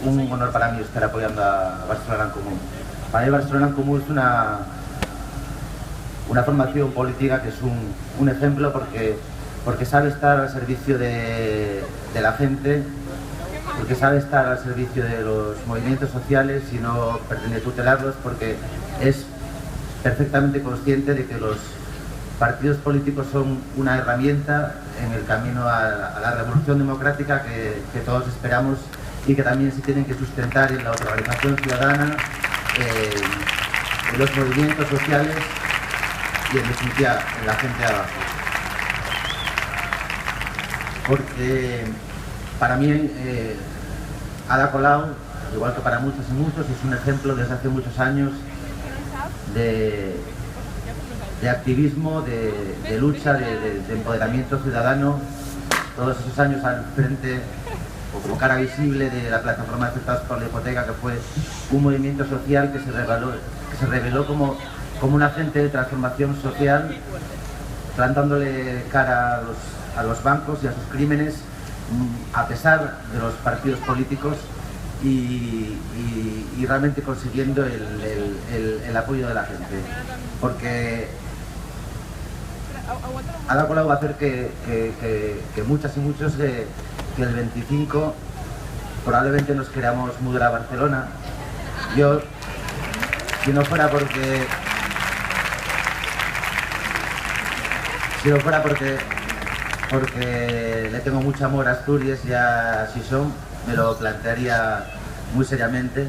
un honor para mí estar apoyando a Barcelona en Comú. Para mí Barcelona en Comú es una formación política que es un ejemplo porque sabe estar al servicio de la gente, porque sabe estar al servicio de los movimientos sociales y no pretende tutelarlos, porque es perfectamente consciente de que los partidos políticos son una herramienta en el camino a la revolución democrática que todos esperamos y que también se tienen que sustentar en la autoorganización ciudadana, en los movimientos sociales y en definitiva en la gente de abajo. Porque para mí Ada Colau, igual que para muchos y muchos, es un ejemplo desde hace muchos años de activismo, de lucha, de empoderamiento ciudadano, todos esos años al frente o como cara visible de la plataforma de afectados por la hipoteca, que fue un movimiento social que se reveló como un agente de transformación social, plantándole cara a los bancos y a sus crímenes, a pesar de los partidos políticos, y realmente consiguiendo el apoyo de la gente. Porque Ada Colau va a hacer que muchas y muchos que el 25 probablemente nos queramos mudar a Barcelona. Yo, si no fuera porque le tengo mucho amor a Asturias y a Sison, me lo plantearía muy seriamente.